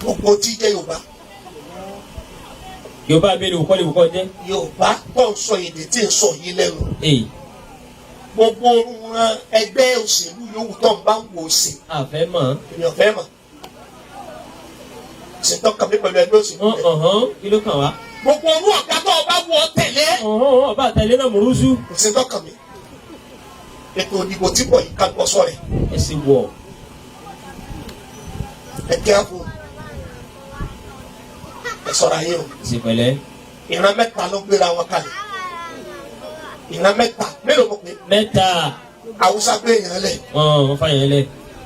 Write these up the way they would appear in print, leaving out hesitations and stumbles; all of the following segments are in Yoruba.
gbogbo tí jẹ́ Yorùbá. Yorùbá abẹ́rẹ́ òkọ́ lè wọ́kọ́ jẹ́. Yorùbá tó ń sọ èdè tí ń sọ yìí lẹ́nu. Gbogbo ẹgbẹ́ òṣèlú yòówù tó ń bá ń wò sí. Àfẹ́ mọ̀. Èèyàn fẹ́ mọ̀. Ṣètò kàn mí pẹ̀lú ẹgbẹ́ òṣèlú rẹ̀. Kí ló kàn wá? Gbogbo orú ọ̀gá tó ọba wọ tẹ̀lé. Ọba tẹ̀lé náà mùrúsù. Ṣètò kàn mí. Ètò òdìbò tí bọ̀ yìí ká gbọ́ sọ rẹ̀. Ẹ sì wọ̀. Ẹ kí á fún un. Ẹ sọ̀rọ̀ ayé o. Sì pẹ̀lẹ́. Ìran mẹ́ta ló gbéra wọn kalẹ̀. Ìran mẹ́ta mélòó mo pè é? Mẹ́ta. Haúsá gbé èèyàn lẹ̀. Wọ́n fa yẹn lẹ̀.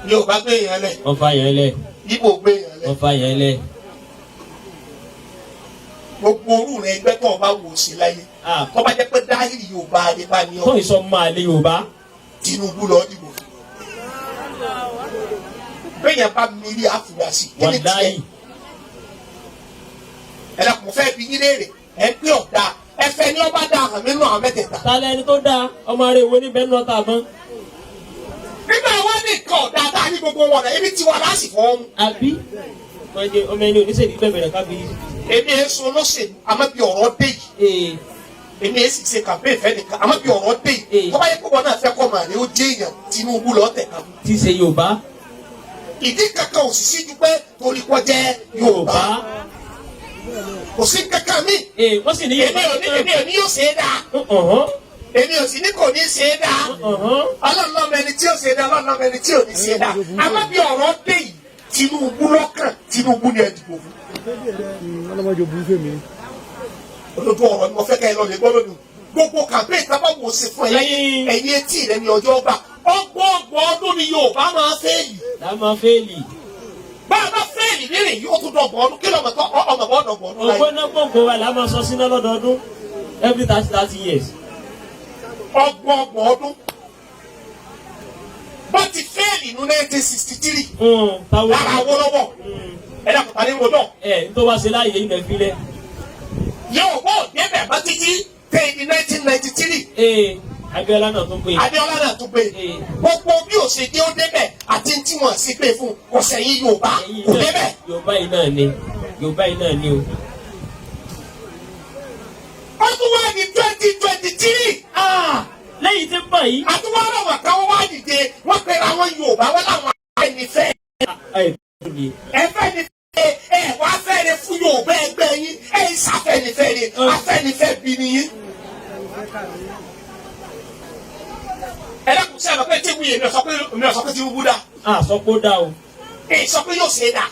Yorùbá gbé èèyàn lẹ̀. Wọ́n fa yẹn lẹ̀. Ìgbò gbé èèyàn lẹ̀. Wọ́n fa yẹn lẹ̀. Gbogbo orú rẹ̀ ẹgbẹ́ tó ọba wò sí láyé. Tó bá jẹ́ pé dáhìrì Yorùbá adébá ni ọ́. Tó ìsọ máa lé Yorùbá. Tinubu lọ dìbò. Bẹ́ẹ̀ni bá mírí àfúrásì. Wọ́n dáyì. Ẹ dàpọ̀ fẹ́ bí yín léèrè. Ẹ pé ọ̀dà. Ẹ fẹ́ ní ọba dá àhàn nínú àwọn mẹ́tẹ̀ẹ̀ta. Tálẹ̀ ẹni tó dáa, ọmọ rẹ̀ wo níbẹ̀ náà tà mọ́. Nígbà wọn nìkan ọ̀dà tá a ní gbogbo wọn náà, ebi tiwa láti fọ́ ọ́n. Àbí? Ọmọ ẹni oníṣèlú bẹ̀rẹ̀ ká bí. Èmi èso olóṣèlú, àmọ́ bí ọ̀rọ̀ dé yìí. Èmi èsì ṣe kàmpéè fẹ́ nìkan, àmọ́ bí ọ̀rọ̀ dé yìí. Tọ́ba yẹ kó wọn náà fẹ́ kọ́ màá ní ó jẹ́ èèyàn Tinubu lọ́ọ́ tẹ̀ kan. Tí ṣe Yorùbá. Ìdí kankan ò sì síjú pé torí kọ́ jẹ́ Yorùbá. Kò sí kankan mi. Wọ́n sì ní èmi ò ní yóò ṣe é dáa. Èmi ò sì ní kò ní ṣe é dáa. Ọlọ́run lọ́mọ ẹni tí ò ṣe é dáa, Ọlọ́run lọ́mọ ẹni tí ò ní ṣe é dáa. Àmọ́ bí ọ̀rọ̀ dé yìí, Tinubu lọ́kàn, Tinubu ni ẹ dìbò fún. Ọlọ́mọdé burú fèmí. Olójú ọ̀rọ̀ ni mo fẹ́ kẹ́ ẹ lọ lè gbọ́ lónìí. Gbogbo kàmpéè tábà wò ó ṣe fún ẹ̀yìn etí rẹ̀ ní ọjọ́ ọgbà. Ọgbọ̀n ọdún ni Yorùbá máa fẹ́ẹ̀lì. Lá máa fẹ́ẹ̀lì. Bá a bá fẹ́ẹ̀lì nírìn yóò tún dọ̀gbọ̀n ọdún. Kí ló mọ̀ tó ọmọ bọ́ dọ̀gbọ̀n ọdún láyé? Ògbó náà gbòǹgbò wa là máa sọ síná lọ́dọọdún. Every 30 years. Ọgbọ̀n ọdún. Bá ti fẹ́ẹ̀lì ní 1963. Lára Awólọ́wọ̀. Ẹ dàpọ̀ tani mo dọ̀. Nítorí wá sí láàyè ilẹ̀ ìfilẹ̀. Yóò wọ́ débẹ̀ bá títí tẹ̀ ní 1993. Abíọ́lá náà tún pé. Abíọ́lá náà tún pé. Gbogbo bí ó ṣe dé ó débẹ̀ àti tí wọ́n sì pé fún ọ̀sẹ̀ yìí Yorùbá kò débẹ̀. Yorùbá yìí náà ni. Yorùbá yìí náà ni o. Ó tún wá di 2023. Lẹ́yìn tí ń bọ̀ yìí. Àtúwọ́ ọ̀rọ̀ wà káwọ́ wá dìde wọ́n pe àwọn Yorùbá wọ́n láwọn afẹ́nifẹ́. Ẹfẹ́nifẹ́ wá fẹ́rẹ̀ fún Yorùbá ẹgbẹ́ yín ìsàfẹ́nifẹ́ ni afẹ́nifẹ́ bí ni yín. Ẹ dákun sí àbẹ̀pẹ́ tí wúyè mi ò sọ pé Tinubu dá. Sọ pé ó dá o. Sọ pé yóò ṣe é dá.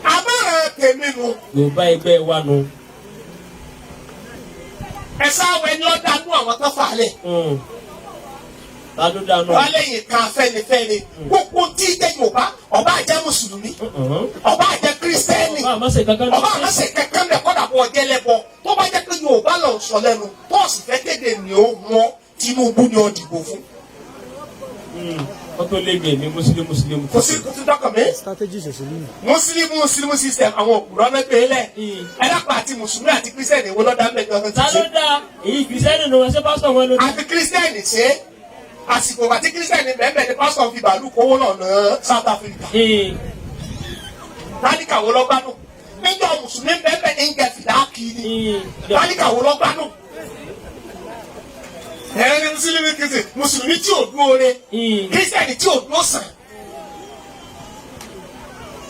Àbára tèmi nu. Yorùbá ẹgbẹ́ wa nu. Ẹ sáwọ ẹni ọ̀dà nú àwọn tó fà á lẹ̀. Tádó dáná. Wọ́n lẹ́yìn kan afẹ́nifẹ́re. Gbogbo tí jẹ́ Yorùbá, ọba àjẹ́ Mùsùlùmí, ọba àjẹ́ Kírísítẹ́nì, ọba àmọ́sẹ̀ kankan bẹ̀ kọ́dà bọ̀ ọjẹ́ lẹ́bọ̀. Tó bá jẹ́ pé Yorùbá lọ sọ lẹ́nu, tó sì fẹ́ kéde ní ó mọ́ Tinubu ni ó dìbò fún. Wọ́n tó lé mi ní Mùsùlùmí. Kò sí dọ́kàn mi. Strategy ṣòṣèlú. Muslim system àwọn òkúrọ̀ náà gbé lẹ̀. Ẹ dápọ̀ àti Mùsùlùmí àti Kírísítẹ́nì wo lọ́dà mẹ́jọ Ta ló dá? Èyí Kìrìsìtẹ́nì ló wọ́n ṣe pásítọ̀ wọn lójú. àti Kírísítẹ́nì ṣe àsìkò àti Kírísítẹ́nì bẹ́ẹ̀ ni pásítọ̀ fi bàálù kówó náà ná South Africa. Tálíkà wo lọ gbádùn? Níjọ́ Mùsùlùmí bẹ́ẹ̀ ní ń gẹ̀ fìdá kiri. Tálíkà wo lọ gbádùn? Ẹni Mùsùlùmí tí ò dúró re, Kírísítẹ́nì tí ò dúró sàn.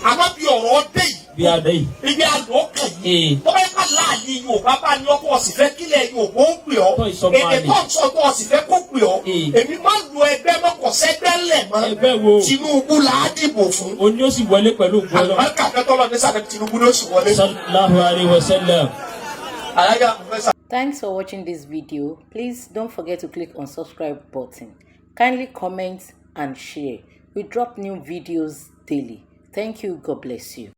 Àmọ́ bí ọ̀rọ̀ dé yìí. Bí adé yìí. Ibi àlọ́ kàn yìí. Tọ́ba yẹn ká láàyè Yorùbá bá ní ọkọ̀ ọ̀sìn fẹ́ kílẹ̀ Yorùbá ó pè ọ́. Èdè tó ń sọ tó ọ̀sìn fẹ́ kó pè ọ́. Èmi máa ń lo ẹgbẹ́ mọ́kọ̀ sẹ́gbẹ́ lẹ̀ mọ́. Ẹgbẹ́ wo? Tinubu là á dìbò fún. O ní ó sì wọlé pẹ̀lú ògùn ọlọ́. Àlùbáríkà fẹ́ tọ́lọ́ ní sàdẹ̀ Tinubu ní ó sì wọlé. Sallallahu alaihi wasallam. Thanks for watching this video. Please don't forget to click on subscribe button. Kindly comment and share. We drop new videos daily. Thank you. God bless you.